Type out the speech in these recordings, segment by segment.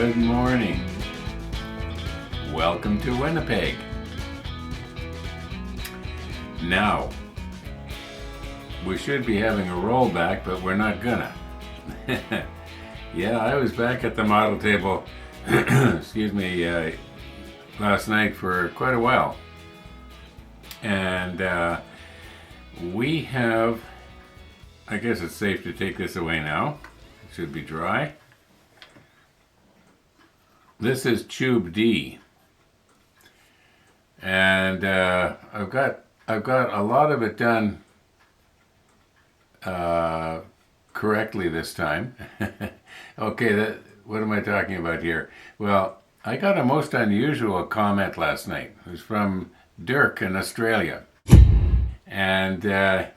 Good morning. Welcome to Winnipeg. Now, we should be having a rollback, but we're not gonna. Yeah, I was back at the model table, excuse me, last night for quite a while. And we have, I guess it's safe to take this away now. It should be dry. This is tube D, and I've got a lot of it done correctly this time. Okay, what am I talking about here? Well, I got a most unusual comment last night. It was from Dirk in Australia, and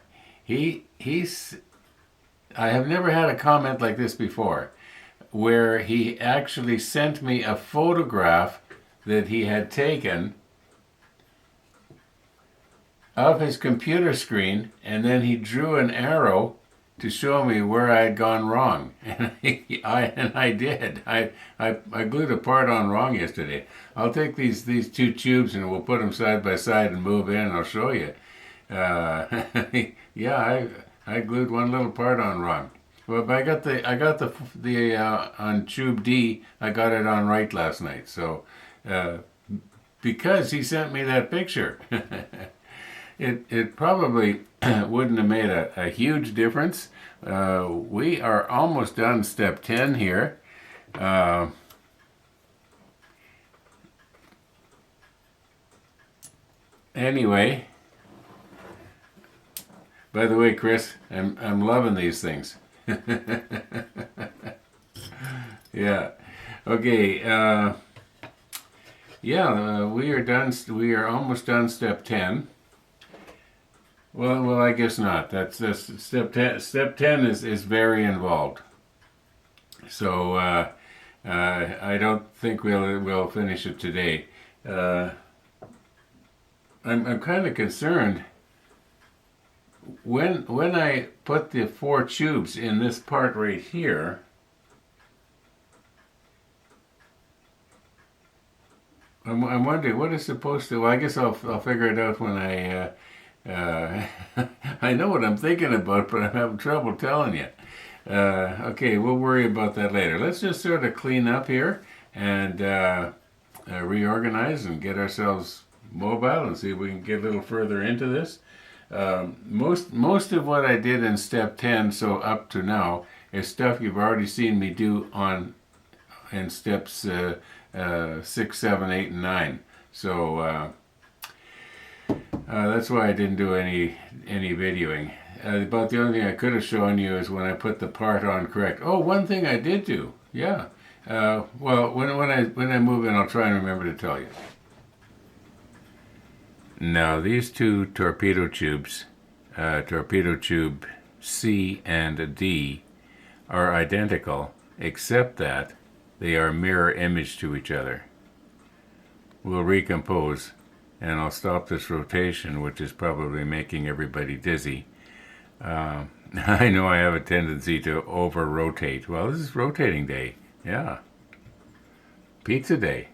he's I have never had a comment like this before, where he actually sent me a photograph that he had taken of his computer screen, and then he drew an arrow to show me where I had gone wrong. And I did. I glued a part on wrong yesterday. I'll take these two tubes and we'll put them side by side and move in, and I'll show you. Yeah, I glued one little part on wrong. Well, but I got the on tube D, I got it on right last night. So, because he sent me that picture, it probably wouldn't have made a huge difference. We are almost done step 10 here. Anyway, by the way, Chris, I'm loving these things. Yeah. Okay. We are done. We are almost done step 10. Well, I guess not. That's step 10. Step 10 is very involved. So I don't think we'll finish it today. I'm kind of concerned. When I put the 4 tubes in this part right here, I'm wondering what is supposed to. Well, I guess I'll figure it out when I. I know what I'm thinking about, but I'm having trouble telling you. Okay, we'll worry about that later. Let's just sort of clean up here and reorganize and get ourselves mobile and see if we can get a little further into this. Most of what I did in step 10, so up to now, is stuff you've already seen me do in steps 6, 7, 8, and 9. So that's why I didn't do any videoing. About the only thing I could have shown you is when I put the part on correct. Oh, one thing I did do, yeah. Well, when I move in, I'll try and remember to tell you. Now, these 2 torpedo tubes, torpedo tube C and D, are identical, except that they are mirror image to each other. We'll recompose, and I'll stop this rotation, which is probably making everybody dizzy. I know I have a tendency to over-rotate. Well, this is rotating day, yeah. Pizza day.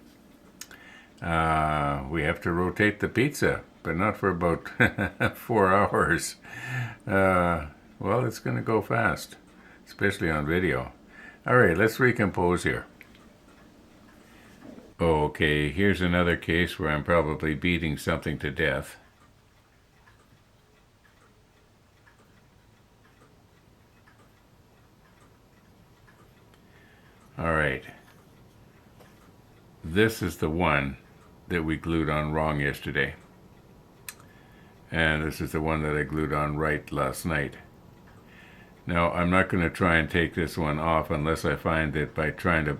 We have to rotate the pizza, but not for about 4 hours. Well, it's going to go fast, especially on video. All right, let's recompose here. Okay, here's another case where I'm probably beating something to death. All right. This is the one that we glued on wrong yesterday. And this is the one that I glued on right last night. Now, I'm not going to try and take this one off unless I find that by trying to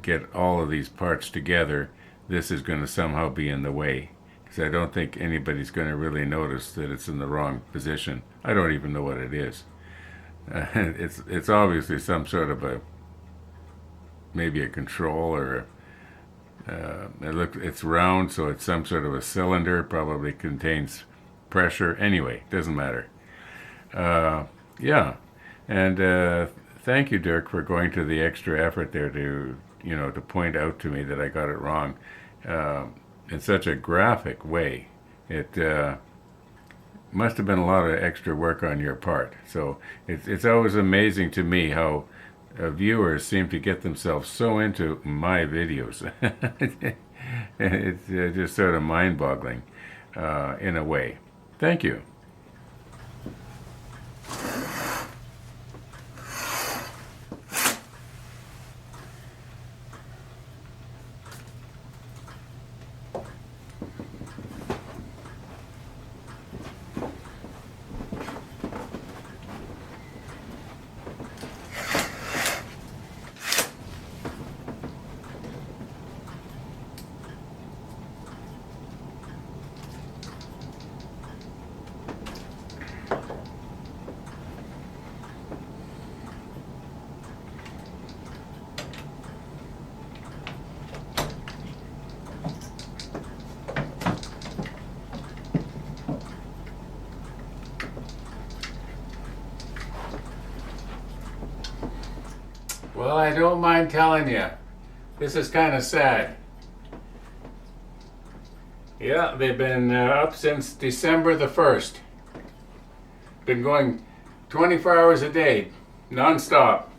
get all of these parts together, this is going to somehow be in the way. Because I don't think anybody's going to really notice that it's in the wrong position. I don't even know what it is. It's obviously some sort of maybe a control or it's round, so it's some sort of a cylinder, probably contains pressure. Anyway, doesn't matter. Yeah, and thank you, Dirk, for going to the extra effort there to to point out to me that I got it wrong in such a graphic way. It must have been a lot of extra work on your part. So it's always amazing to me how viewers seem to get themselves so into my videos. It's just sort of mind-boggling in a way. Thank you. Well, I don't mind telling you, this is kind of sad. Yeah, they've been up since December the 1st. Been going 24 hours a day, non-stop.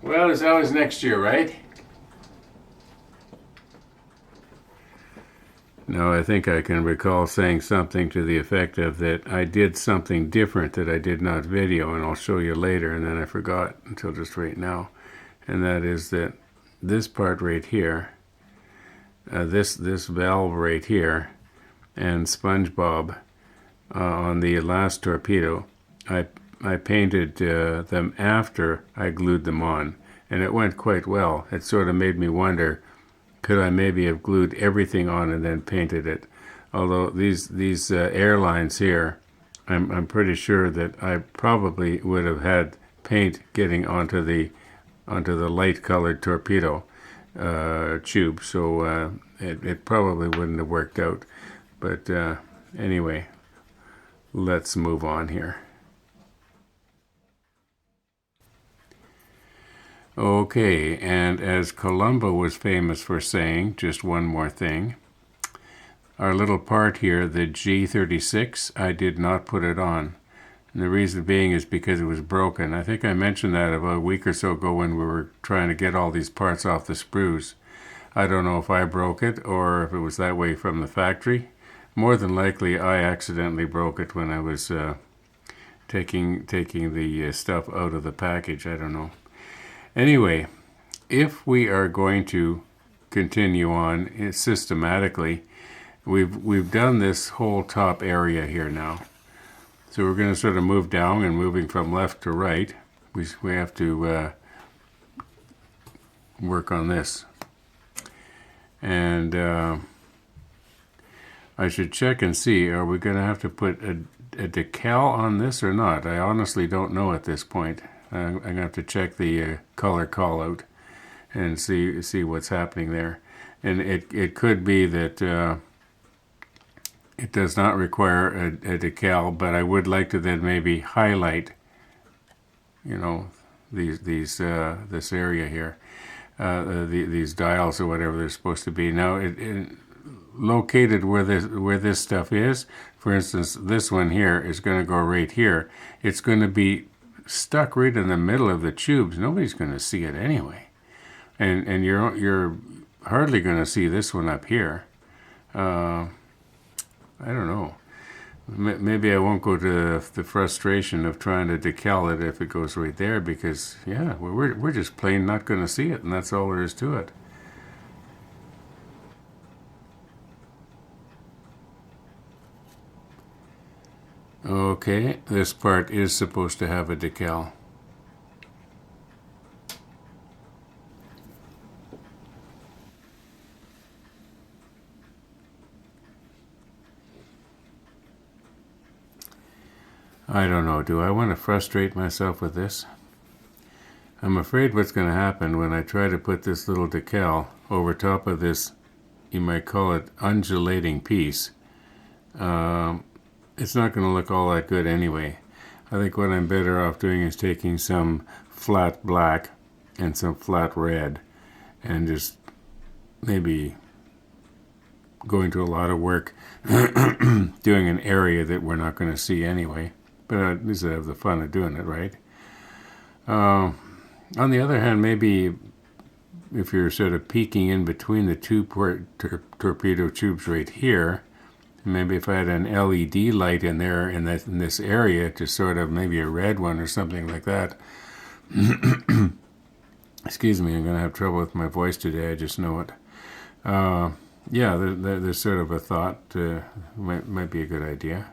Well, there's always next year, right? No, I think I can recall saying something to the effect of that I did something different that I did not video, and I'll show you later, and then I forgot until just right now. And that is that this part right here, this valve right here, and SpongeBob on the last torpedo, I painted them after I glued them on, and it went quite well. It sort of made me wonder, could I maybe have glued everything on and then painted it? Although these airlines here, I'm pretty sure that I probably would have had paint getting onto the light colored torpedo tube, so it probably wouldn't have worked out. But anyway, let's move on here. Okay, and as Columbo was famous for saying, just one more thing, our little part here, the G36, I did not put it on. And the reason being is because it was broken. I think I mentioned that about a week or so ago when we were trying to get all these parts off the sprues. I don't know if I broke it or if it was that way from the factory. More than likely, I accidentally broke it when I was taking the stuff out of the package. I don't know. Anyway, if we are going to continue on systematically, we've done this whole top area here now. So we're going to sort of move down, and moving from left to right, we have to work on this. And I should check and see, are we going to have to put a decal on this or not? I honestly don't know at this point. I'm going to have to check the color call out and see what's happening there. And it could be that it does not require a decal, but I would like to then maybe highlight, this area here, these dials or whatever they're supposed to be. Now, located where this stuff is, for instance, this one here is going to go right here. It's going to be stuck right in the middle of the tubes. Nobody's going to see it anyway, and you're hardly going to see this one up here. I don't know. Maybe I won't go to the frustration of trying to decal it if it goes right there, because yeah, we're just plain not going to see it, and that's all there is to it. Okay, this part is supposed to have a decal. I don't know, do I want to frustrate myself with this? I'm afraid what's going to happen when I try to put this little decal over top of this, you might call it undulating piece, it's not going to look all that good anyway. I think what I'm better off doing is taking some flat black and some flat red, and just maybe going to a lot of work doing an area that we're not going to see anyway. But at least I have the fun of doing it, right? On the other hand, maybe if you're sort of peeking in between the two torpedo tubes right here, maybe if I had an LED light in there in this area, just sort of maybe a red one or something like that. Excuse me, I'm going to have trouble with my voice today, I just know it. Yeah, there's sort of a thought, might be a good idea.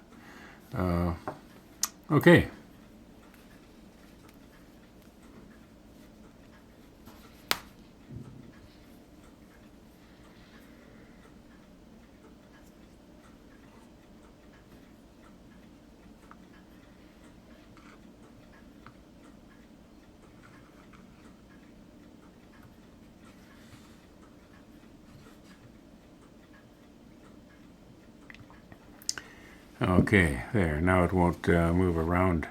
Okay. Okay, there. Now it won't move around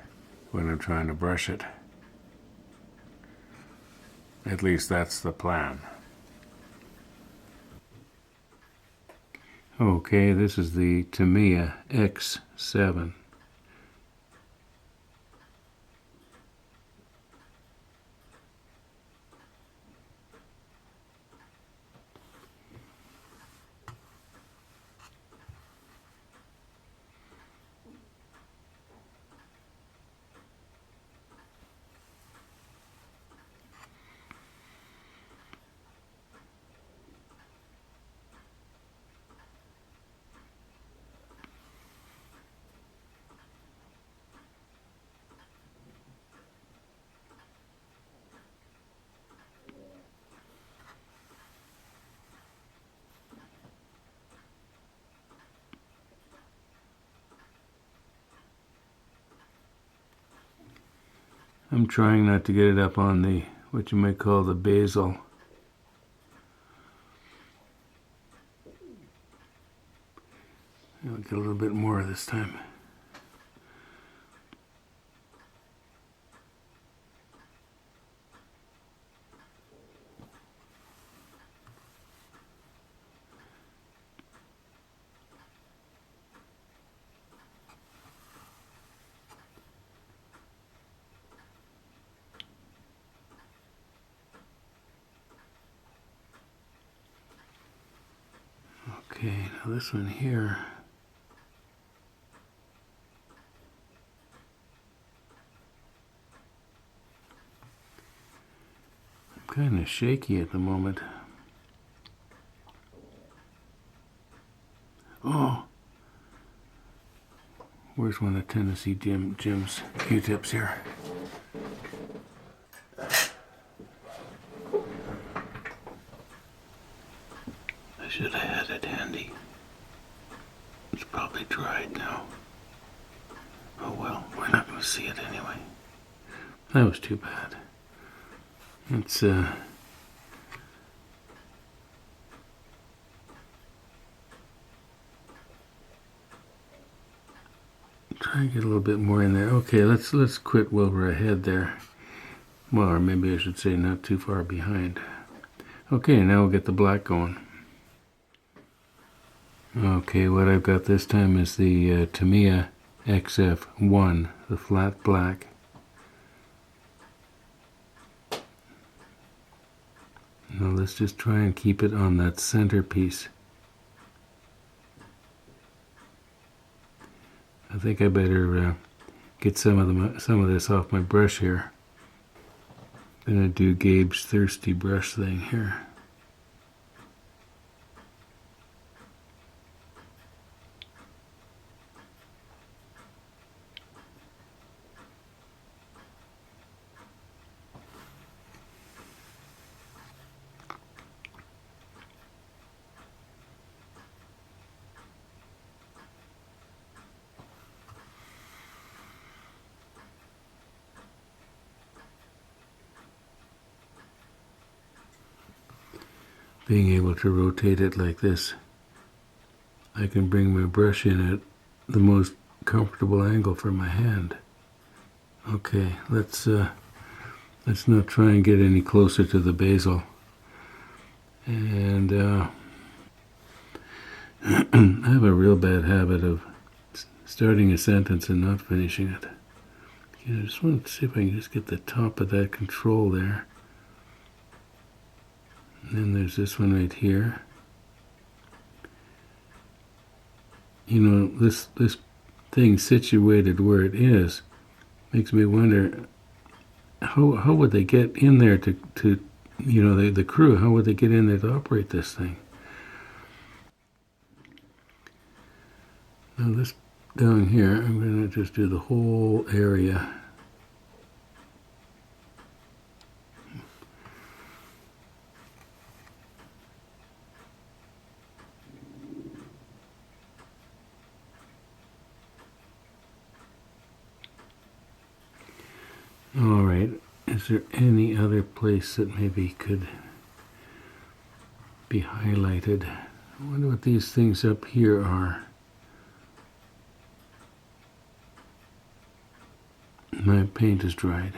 when I'm trying to brush it. At least that's the plan. Okay, this is the Tamiya X7. I'm trying not to get it up on the, what you might call the basal. I'll get a little bit more this time. Okay, now this one here. I'm kind of shaky at the moment. Oh, where's one of Tennessee Jim's Q-tips here? I should have had it handy. It's probably dried now. Oh well, we're not going to see it anyway. That was too bad. It's try and get a little bit more in there. Okay, let's quit while we're ahead there. Well, or maybe I should say not too far behind. Okay, now we'll get the black going. Okay, what I've got this time is the Tamiya XF1, the flat black. Now let's just try and keep it on that centerpiece. I think I better get some of this off my brush here. I'm gonna do Gabe's thirsty brush thing here. Being able to rotate it like this, I can bring my brush in at the most comfortable angle for my hand. Okay, let's let's not try and get any closer to the basal. And I have a real bad habit of starting a sentence and not finishing it. I just want to see if I can just get the top of that control there. And then there's this one right here. You know, this thing situated where it is makes me wonder how would they get in there to you know, the crew, how would they get in there to operate this thing? Now this down here, I'm going to just do the whole area. All right, is there any other place that maybe could be highlighted? I wonder what these things up here are. My paint is dried.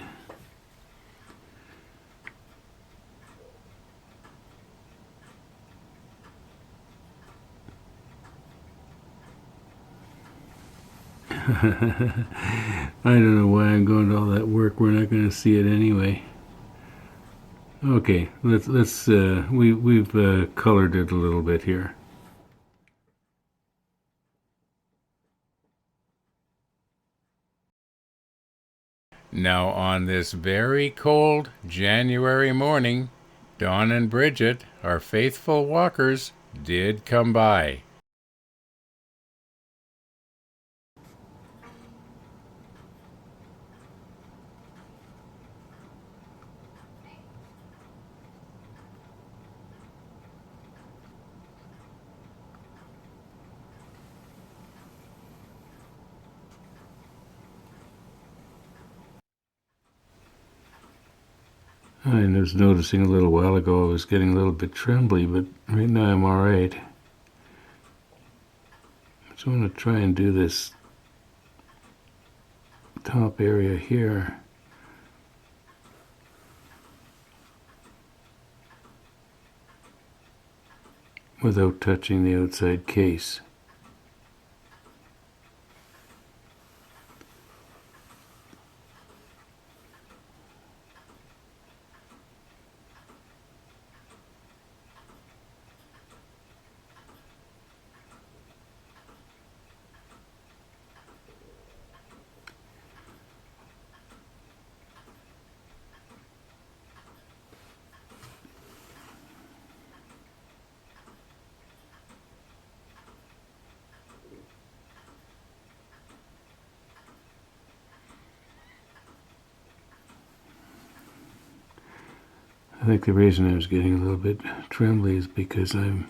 I don't know why I'm going to all that work. We're not going to see it anyway. Okay, we've colored it a little bit here. Now on this very cold January morning, Dawn and Bridget, our faithful walkers, did come by. I was noticing a little while ago I was getting a little bit trembly, but right now I'm all right. I just want to try and do this top area here. Without touching the outside case. I think the reason I was getting a little bit trembly is because I'm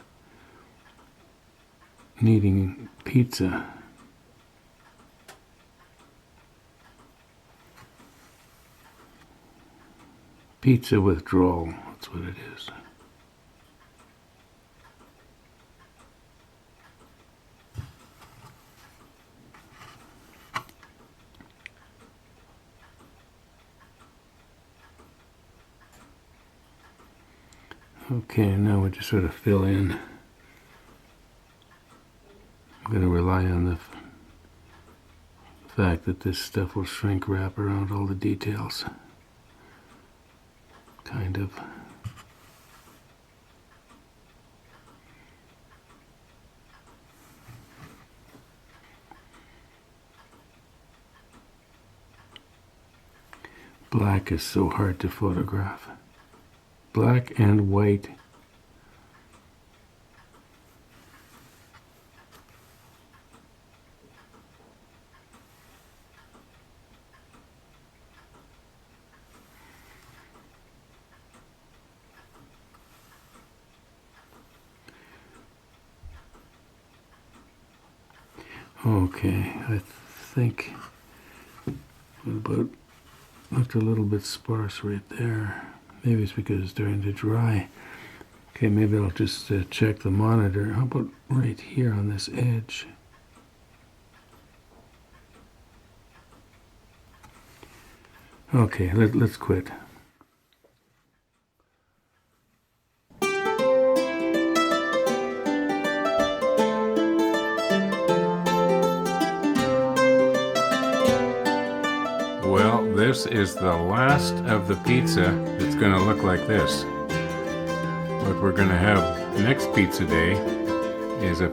needing pizza. Pizza withdrawal, that's what it is. Okay, now we just sort of fill in. I'm going to rely on the fact that this stuff will shrink wrap around all the details. Kind of. Black is so hard to photograph. Black and white. Okay, I think about looked a little bit sparse right there. Maybe it's because it's starting to dry. Okay, maybe I'll just check the monitor. How about right here on this edge? Okay, let's quit. this is the last of the pizza that's going to look like this. What we're going to have next pizza day is a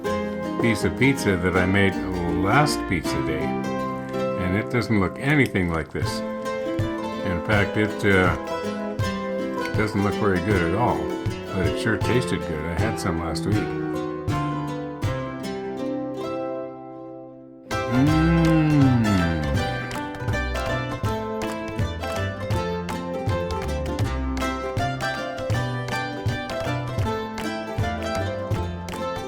piece of pizza that I made last pizza day. And it doesn't look anything like this. In fact, it doesn't look very good at all. But it sure tasted good. I had some last week.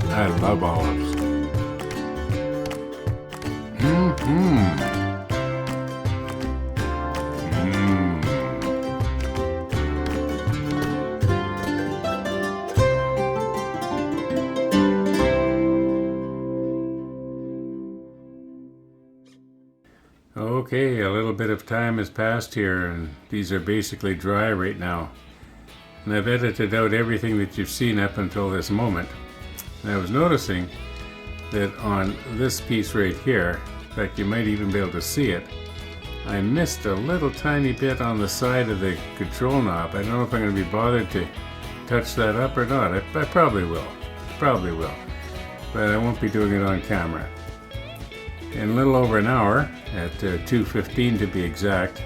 I love olives. Okay, a little bit of time has passed here, and these are basically dry right now. And I've edited out everything that you've seen up until this moment. And I was noticing that on this piece right here, in fact you might even be able to see it, I missed a little tiny bit on the side of the control knob. I don't know if I'm going to be bothered to touch that up or not. I probably will. But I won't be doing it on camera. In a little over an hour, at 2:15 to be exact,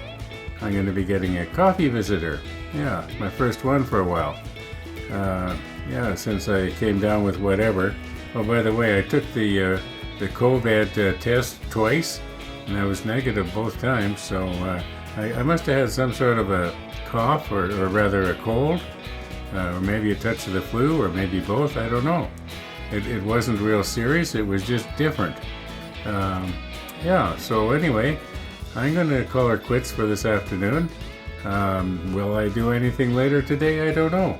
I'm going to be getting a coffee visitor. Yeah, my first one for a while. Yeah, since I came down with whatever. Oh, by the way, I took the COVID test twice, and I was negative both times, so I must have had some sort of a cough, or rather a cold, or maybe a touch of the flu, or maybe both, I don't know. It wasn't real serious, it was just different. Yeah, so anyway, I'm going to call her quits for this afternoon. Will I do anything later today? I don't know.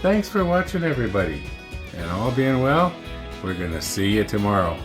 Thanks for watching, everybody. And all being well, we're going to see you tomorrow.